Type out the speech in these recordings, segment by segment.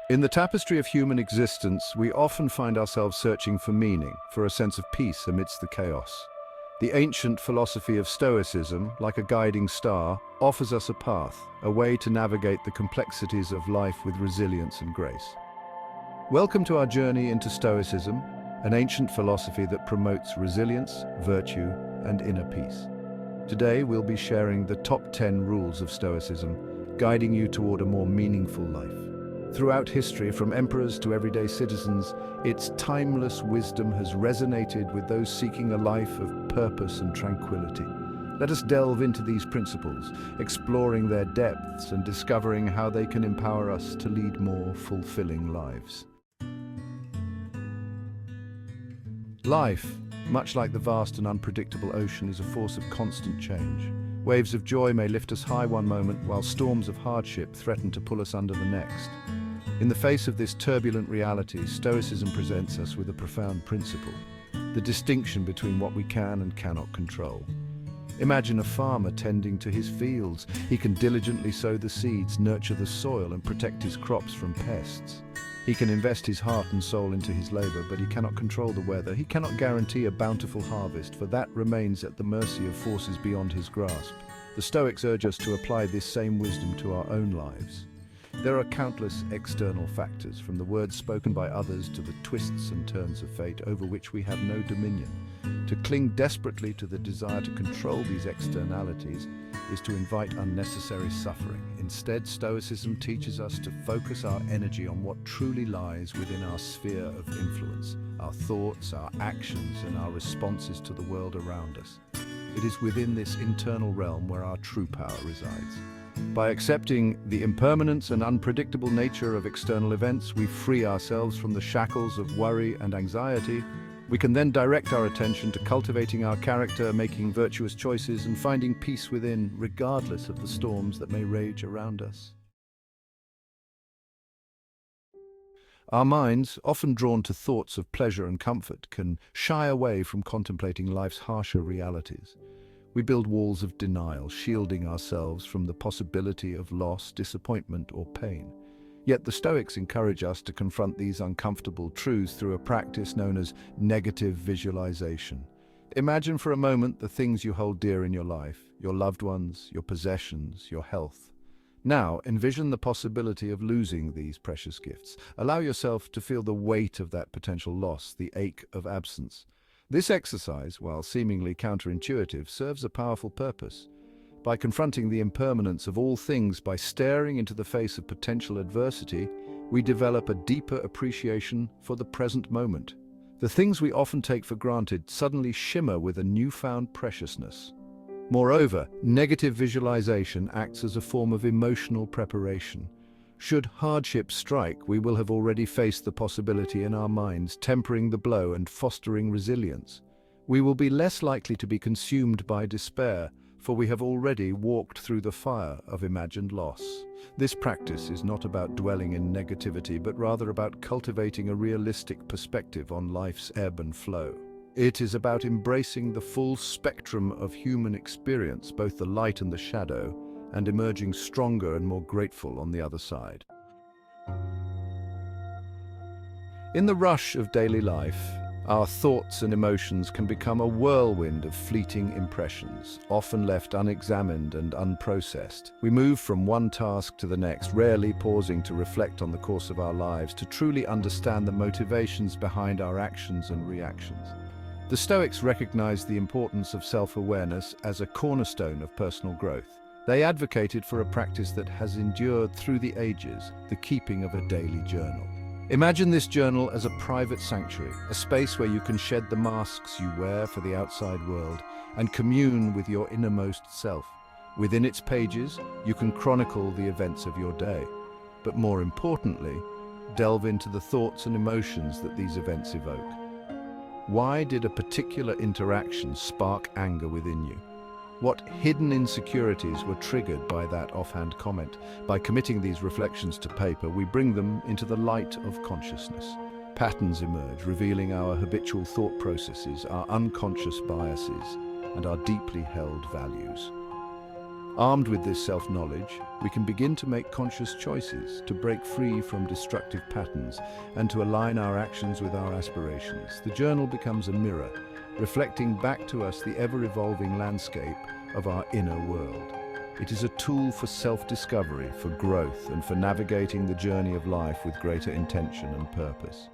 In the tapestry of human existence, we often find ourselves searching for meaning, for a sense of peace amidst the chaos. The ancient philosophy of Stoicism, like a guiding star, offers us a path, a way to navigate the complexities of life with resilience and grace. Welcome to our journey into Stoicism, an ancient philosophy that promotes resilience, virtue, and inner peace. Today, we'll be sharing the top 10 rules of Stoicism, guiding you toward a more meaningful life. Throughout history, from emperors to everyday citizens, its timeless wisdom has resonated with those seeking a life of purpose and tranquility. Let us delve into these principles, exploring their depths and discovering how they can empower us to lead more fulfilling lives. Life, much like the vast and unpredictable ocean, is a force of constant change. Waves of joy may lift us high one moment, while storms of hardship threaten to pull us under the next. In the face of this turbulent reality, Stoicism presents us with a profound principle: the distinction between what we can and cannot control. Imagine a farmer tending to his fields. He can diligently sow the seeds, nurture the soil, and protect his crops from pests. He can invest his heart and soul into his labor, but he cannot control the weather. He cannot guarantee a bountiful harvest, for that remains at the mercy of forces beyond his grasp. The Stoics urge us to apply this same wisdom to our own lives. There are countless external factors, from the words spoken by others to the twists and turns of fate over which we have no dominion. To cling desperately to the desire to control these externalities is to invite unnecessary suffering. Instead, Stoicism teaches us to focus our energy on what truly lies within our sphere of influence: our thoughts, our actions, and our responses to the world around us. It is within this internal realm where our true power resides. By accepting the impermanence and unpredictable nature of external events, we free ourselves from the shackles of worry and anxiety. We can then direct our attention to cultivating our character, making virtuous choices, and finding peace within, regardless of the storms that may rage around us. Our minds, often drawn to thoughts of pleasure and comfort, can shy away from contemplating life's harsher realities. We build walls of denial, shielding ourselves from the possibility of loss, disappointment, or pain. Yet the Stoics encourage us to confront these uncomfortable truths through a practice known as negative visualization. Imagine for a moment the things you hold dear in your life: your loved ones, your possessions, your health. Now, envision the possibility of losing these precious gifts. Allow yourself to feel the weight of that potential loss, the ache of absence. This exercise, while seemingly counterintuitive, serves a powerful purpose. By confronting the impermanence of all things, by staring into the face of potential adversity, we develop a deeper appreciation for the present moment. The things we often take for granted suddenly shimmer with a newfound preciousness. Moreover, negative visualization acts as a form of emotional preparation. Should hardship strike, we will have already faced the possibility in our minds, tempering the blow and fostering resilience. We will be less likely to be consumed by despair, for we have already walked through the fire of imagined loss. This practice is not about dwelling in negativity, but rather about cultivating a realistic perspective on life's ebb and flow. It is about embracing the full spectrum of human experience, both the light and the shadow, and emerging stronger and more grateful on the other side. In the rush of daily life, our thoughts and emotions can become a whirlwind of fleeting impressions, often left unexamined and unprocessed. We move from one task to the next, rarely pausing to reflect on the course of our lives, to truly understand the motivations behind our actions and reactions. The Stoics recognize the importance of self-awareness as a cornerstone of personal growth. They advocated for a practice that has endured through the ages: the keeping of a daily journal. Imagine this journal as a private sanctuary, a space where you can shed the masks you wear for the outside world and commune with your innermost self. Within its pages, you can chronicle the events of your day, but more importantly, delve into the thoughts and emotions that these events evoke. Why did a particular interaction spark anger within you? What hidden insecurities were triggered by that offhand comment? By committing these reflections to paper, we bring them into the light of consciousness. Patterns emerge, revealing our habitual thought processes, our unconscious biases, and our deeply held values. Armed with this self-knowledge, we can begin to make conscious choices, to break free from destructive patterns, and to align our actions with our aspirations. The journal becomes a mirror, reflecting back to us the ever-evolving landscape of our inner world. It is a tool for self-discovery, for growth, and for navigating the journey of life with greater intention and purpose.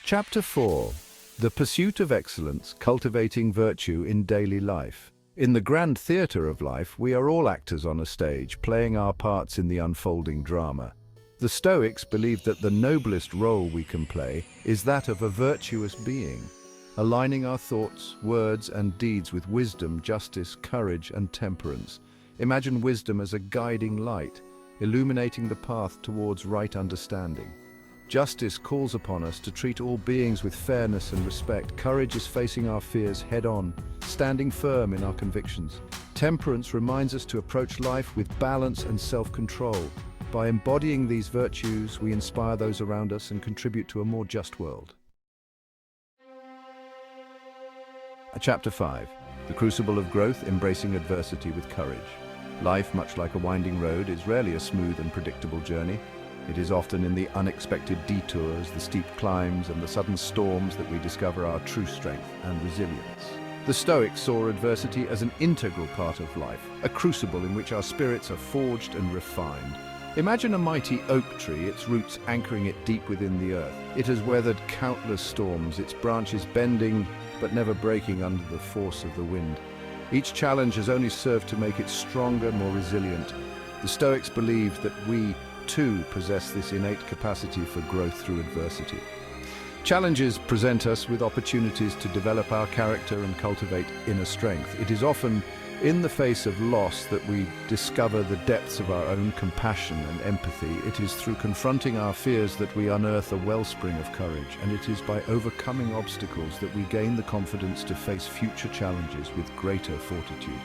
Chapter 4. The Pursuit of Excellence, Cultivating Virtue in Daily Life. In the grand theatre of life, we are all actors on a stage, playing our parts in the unfolding drama. The Stoics believed that the noblest role we can play is that of a virtuous being, aligning our thoughts, words, and deeds with wisdom, justice, courage, and temperance. Imagine wisdom as a guiding light, illuminating the path towards right understanding. Justice calls upon us to treat all beings with fairness and respect. Courage is facing our fears head-on, standing firm in our convictions. Temperance reminds us to approach life with balance and self-control. By embodying these virtues, we inspire those around us and contribute to a more just world. Chapter 5. The Crucible of Growth, Embracing Adversity with Courage. Life, much like a winding road, is rarely a smooth and predictable journey. It is often in the unexpected detours, the steep climbs, and the sudden storms that we discover our true strength and resilience. The Stoics saw adversity as an integral part of life, a crucible in which our spirits are forged and refined. Imagine a mighty oak tree, its roots anchoring it deep within the earth. It has weathered countless storms, its branches bending but never breaking under the force of the wind. Each challenge has only served to make it stronger, more resilient. The Stoics believed that we, too, possess this innate capacity for growth through adversity. Challenges present us with opportunities to develop our character and cultivate inner strength. It is often in the face of loss that we discover the depths of our own compassion and empathy. It is through confronting our fears that we unearth a wellspring of courage, and it is by overcoming obstacles that we gain the confidence to face future challenges with greater fortitude.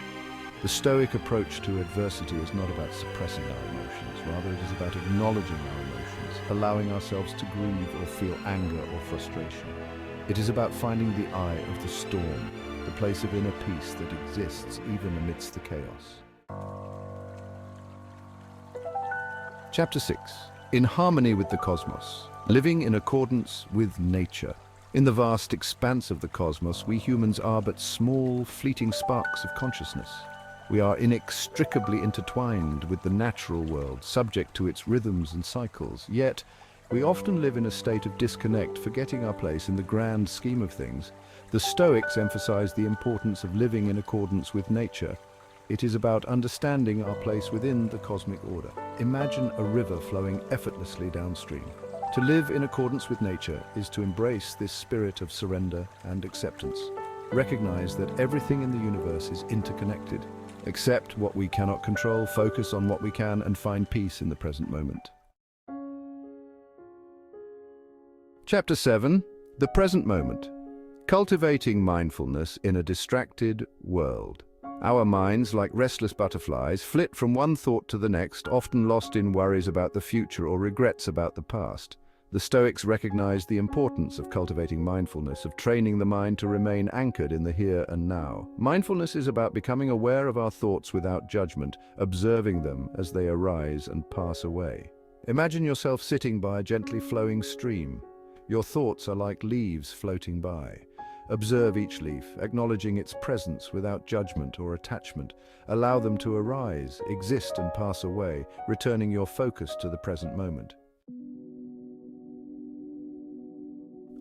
The Stoic approach to adversity is not about suppressing our emotions, rather it is about acknowledging our emotions, allowing ourselves to grieve or feel anger or frustration. It is about finding the eye of the storm, the place of inner peace that exists even amidst the chaos. Chapter 6. In Harmony with the Cosmos, Living in Accordance with Nature. In the vast expanse of the cosmos, we humans are but small, fleeting sparks of consciousness. We are inextricably intertwined with the natural world, subject to its rhythms and cycles. Yet, we often live in a state of disconnect, forgetting our place in the grand scheme of things. The Stoics emphasize the importance of living in accordance with nature. It is about understanding our place within the cosmic order. Imagine a river flowing effortlessly downstream. To live in accordance with nature is to embrace this spirit of surrender and acceptance. Recognize that everything in the universe is interconnected. Accept what we cannot control, focus on what we can, and find peace in the present moment. Chapter 7. The Present Moment. Cultivating mindfulness in a distracted world. Our minds, like restless butterflies, flit from one thought to the next, often lost in worries about the future or regrets about the past. The Stoics recognized the importance of cultivating mindfulness, of training the mind to remain anchored in the here and now. Mindfulness is about becoming aware of our thoughts without judgment, observing them as they arise and pass away. Imagine yourself sitting by a gently flowing stream. Your thoughts are like leaves floating by. Observe each leaf, acknowledging its presence without judgment or attachment. Allow them to arise, exist, and pass away, returning your focus to the present moment.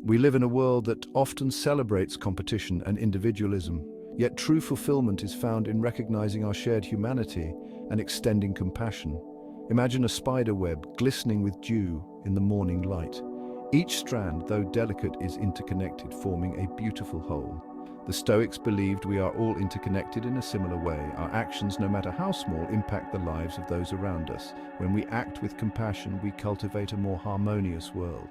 We live in a world that often celebrates competition and individualism, yet true fulfillment is found in recognizing our shared humanity and extending compassion. Imagine a spider web glistening with dew in the morning light. Each strand, though delicate, is interconnected, forming a beautiful whole. The Stoics believed we are all interconnected in a similar way. Our actions, no matter how small, impact the lives of those around us. When we act with compassion, we cultivate a more harmonious world.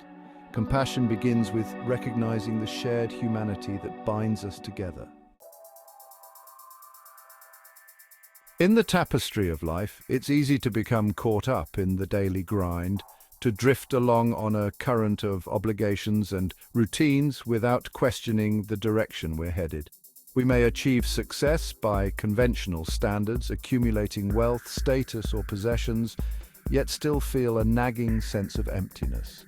Compassion begins with recognizing the shared humanity that binds us together. In the tapestry of life, it's easy to become caught up in the daily grind, to drift along on a current of obligations and routines without questioning the direction we're headed. We may achieve success by conventional standards, accumulating wealth, status, or possessions, yet still feel a nagging sense of emptiness.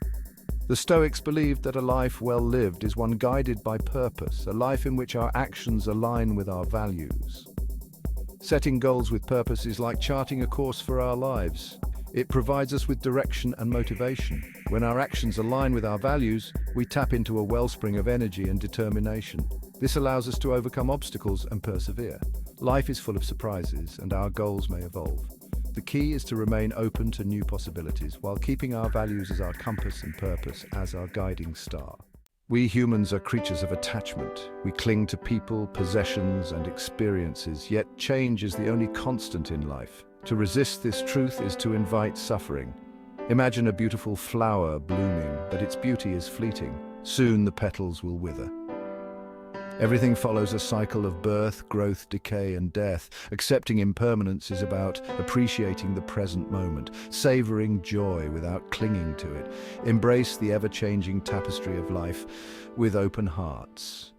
The Stoics believed that a life well lived is one guided by purpose, a life in which our actions align with our values. Setting goals with purpose is like charting a course for our lives. It provides us with direction and motivation. When our actions align with our values, we tap into a wellspring of energy and determination. This allows us to overcome obstacles and persevere. Life is full of surprises, and our goals may evolve. The key is to remain open to new possibilities, while keeping our values as our compass and purpose as our guiding star. We humans are creatures of attachment. We cling to people, possessions, and experiences, yet change is the only constant in life. To resist this truth is to invite suffering. Imagine a beautiful flower blooming, but its beauty is fleeting. Soon the petals will wither. Everything follows a cycle of birth, growth, decay, and death. Accepting impermanence is about appreciating the present moment, savoring joy without clinging to it. Embrace the ever-changing tapestry of life with open hearts.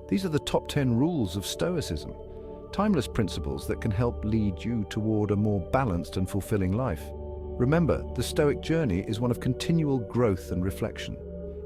These are the top 10 rules of Stoicism, timeless principles that can help lead you toward a more balanced and fulfilling life. Remember, the Stoic journey is one of continual growth and reflection.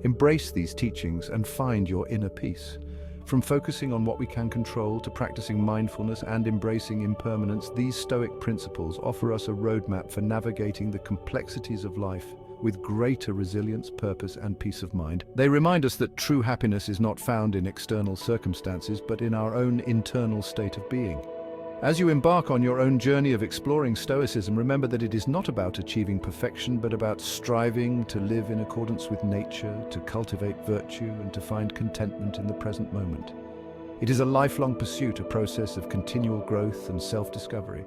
Embrace these teachings and find your inner peace. From focusing on what we can control to practicing mindfulness and embracing impermanence, these Stoic principles offer us a roadmap for navigating the complexities of life with greater resilience, purpose, and peace of mind. They remind us that true happiness is not found in external circumstances, but in our own internal state of being. As you embark on your own journey of exploring Stoicism, remember that it is not about achieving perfection, but about striving to live in accordance with nature, to cultivate virtue, and to find contentment in the present moment. It is a lifelong pursuit, a process of continual growth and self-discovery.